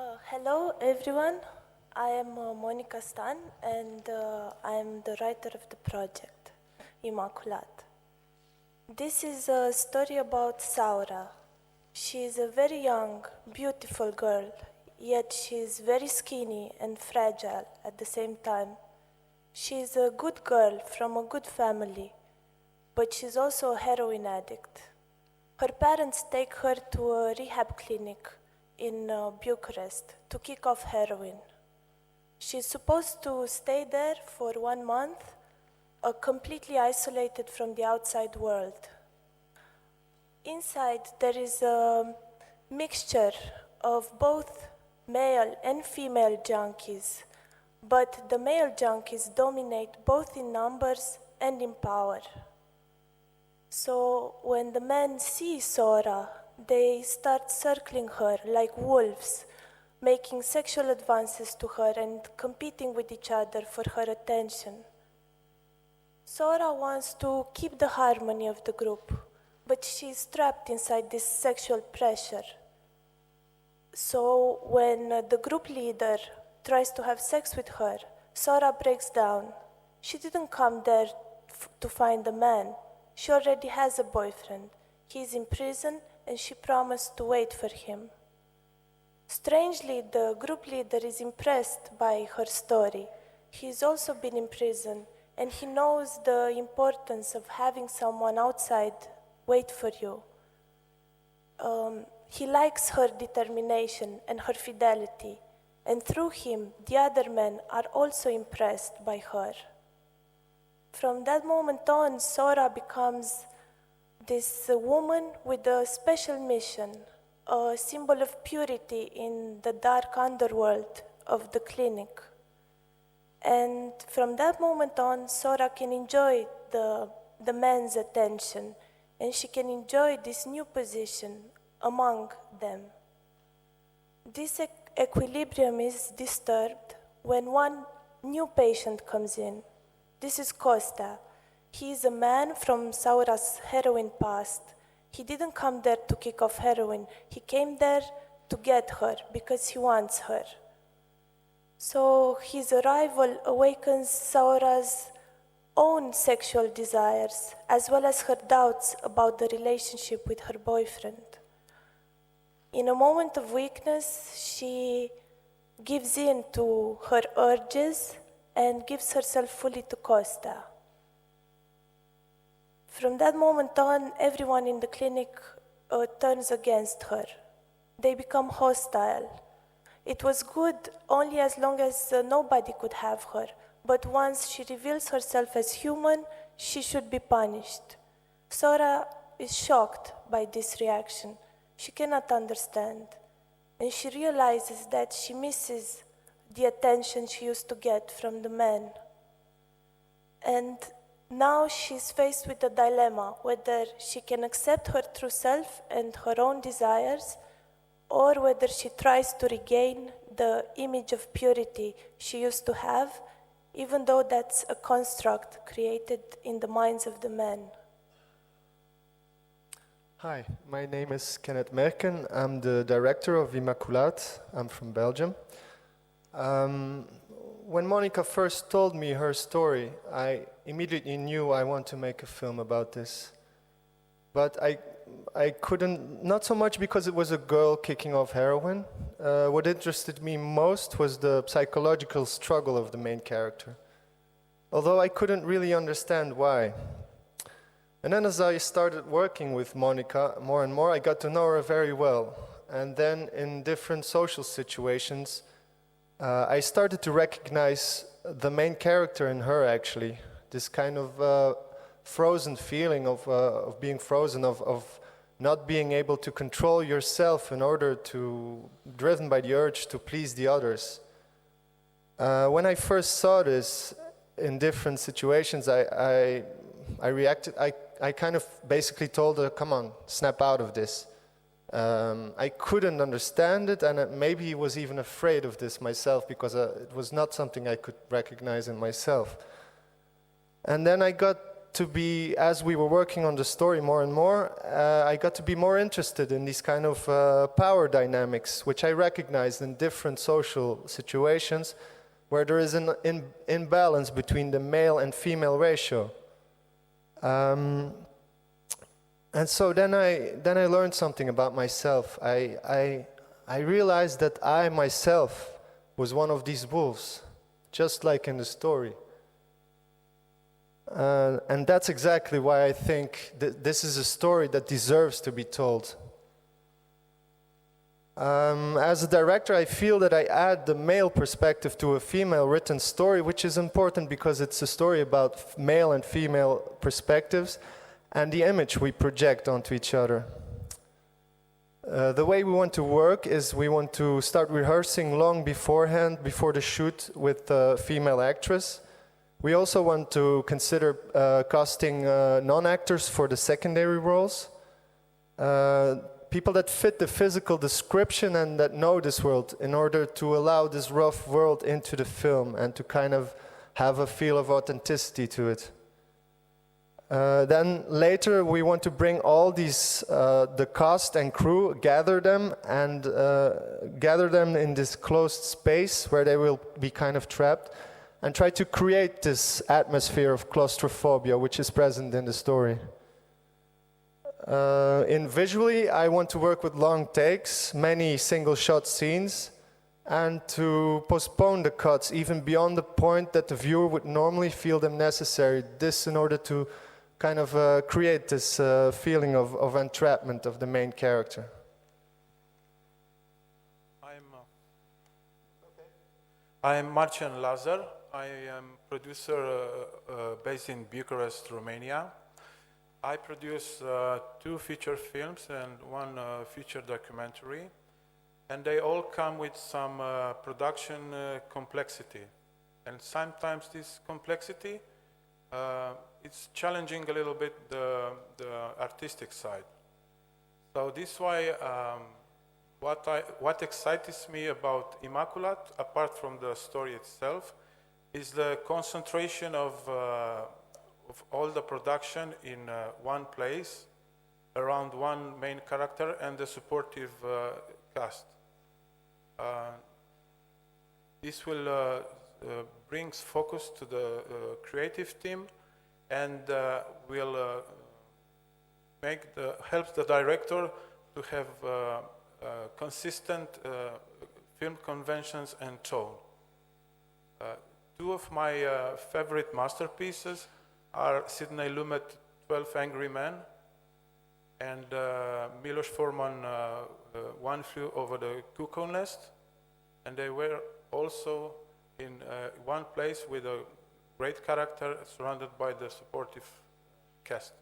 Hello everyone, I am Monica Stan and I am the writer of the project, Imaculat. This is a story about Saura. She is a very young, beautiful girl, yet she is very skinny and fragile at the same time. She is a good girl from a good family, but she's also a heroin addict. Her parents take her to a rehab clinic in Bucharest to kick off heroin. She's supposed to stay there for 1 month, completely isolated from the outside world. Inside there is a mixture of both male and female junkies, but the male junkies dominate both in numbers and in power. So when the men see Sora, they start circling her like wolves, making sexual advances to her and competing with each other for her attention. Sora wants to keep the harmony of the group, but she's trapped inside this sexual pressure. So when the group leader tries to have sex with her, Sora breaks down. She didn't come there to find a man. She already has a boyfriend. He's in prison and she promised to wait for him. Strangely, the group leader is impressed by her story. He's also been in prison and he knows the importance of having someone outside wait for you. He likes her determination and her fidelity, and through him, the other men are also impressed by her. From that moment on, Sora becomes this woman with a special mission, a symbol of purity in the dark underworld of the clinic. And from that moment on, Sora can enjoy the man's attention, and she can enjoy this new position among them. This equilibrium is disturbed when one new patient comes in. This is Costa. He is a man from Saura's heroin past. He didn't come there to kick off heroin. He came there to get her because he wants her. So his arrival awakens Saura's own sexual desires, as well as her doubts about the relationship with her boyfriend. In a moment of weakness, she gives in to her urges and gives herself fully to Costa. From that moment on, everyone in the clinic turns against her. They become hostile. It was good only as long as nobody could have her, but once she reveals herself as human, she should be punished. Sora is shocked by this reaction. She cannot understand, and she realizes that she misses the attention she used to get from the men. And now she's faced with a dilemma, whether she can accept her true self and her own desires, or whether she tries to regain the image of purity she used to have, even though that's a construct created in the minds of the men. Hi, my name is Kenneth Mercken. I'm the director of Imaculat. I'm from Belgium. When Monica first told me her story, I immediately knew I want to make a film about this. But I couldn't, not so much because it was a girl kicking off heroin. What interested me most was the psychological struggle of the main character, although I couldn't really understand why. And then as I started working with Monica more and more, I got to know her very well. And then in different social situations, I started to recognize the main character in her, actually. This kind of frozen feeling of being frozen, of not being able to control yourself in order to, driven by the urge to please the others. When I first saw this in different situations, I reacted, I kind of basically told her, come on, snap out of this. I couldn't understand it, and maybe was even afraid of this myself, because it was not something I could recognize in myself. And then I got to be, as we were working on the story more and more, I got to be more interested in these kind of power dynamics, which I recognized in different social situations where there is an imbalance between the male and female ratio. And so then I learned something about myself. I realized that I myself was one of these wolves, just like in the story. And that's exactly why I think this is a story that deserves to be told. As a director, I feel that I add the male perspective to a female written story, which is important because it's a story about male and female perspectives and the image we project onto each other. The way we want to work is we want to start rehearsing long beforehand, before the shoot, with a female actress. We also want to consider casting non-actors for the secondary roles. People that fit the physical description and that know this world, in order to allow this rough world into the film and to kind of have a feel of authenticity to it. Then later we want to bring all these, the cast and crew, gather them in this closed space where they will be kind of trapped, and try to create this atmosphere of claustrophobia which is present in the story. In visually, I want to work with long takes, many single shot scenes, and to postpone the cuts even beyond the point that the viewer would normally feel them necessary. This in order to kind of create this feeling of entrapment of the main character. I'm Marcian Lazar. I am producer based in Bucharest, Romania. I produce 2 feature films and 1 feature documentary, and they all come with some production complexity. And sometimes this complexity, it's challenging a little bit the artistic side. So this is why what excites me about Imaculat, apart from the story itself, is the concentration of all the production in one place, around one main character and the supportive cast. This will brings focus to the creative team and will helps the director to have consistent film conventions and tone. 2 of my favorite masterpieces are Sidney Lumet, 12 Angry Men, and Milos Forman, One Flew Over the Cuckoo Nest, and they were also in one place with a great character surrounded by the supportive cast.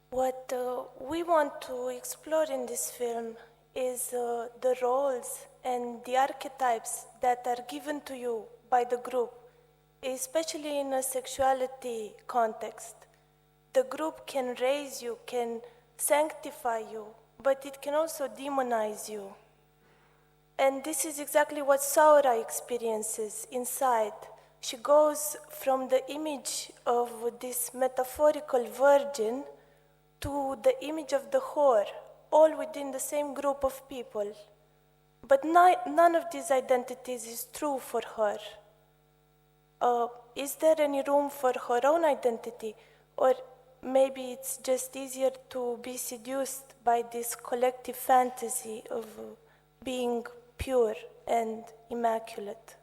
What we want to explore in this film is the roles and the archetypes that are given to you by the group, especially in a sexuality context. The group can raise you, can sanctify you, but it can also demonize you. And this is exactly what Saura experiences inside. She goes from the image of this metaphorical virgin to the image of the whore, all within the same group of people. But none of these identities is true for her. Is there any room for her own identity? Or maybe it's just easier to be seduced by this collective fantasy of being pure and immaculate.